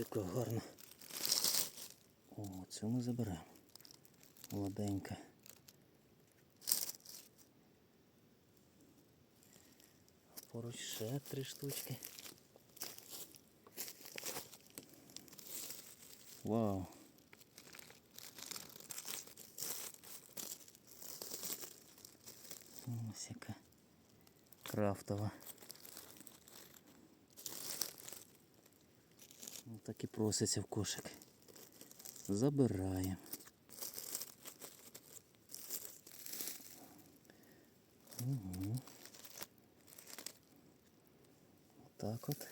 яка гарна. О, цю ми заберемо. Молоденька. Поруч ще 3 штучки. Вау! Ось яка крафтова. Ось так і проситься в кошик. Забираємо. Угу. Так от.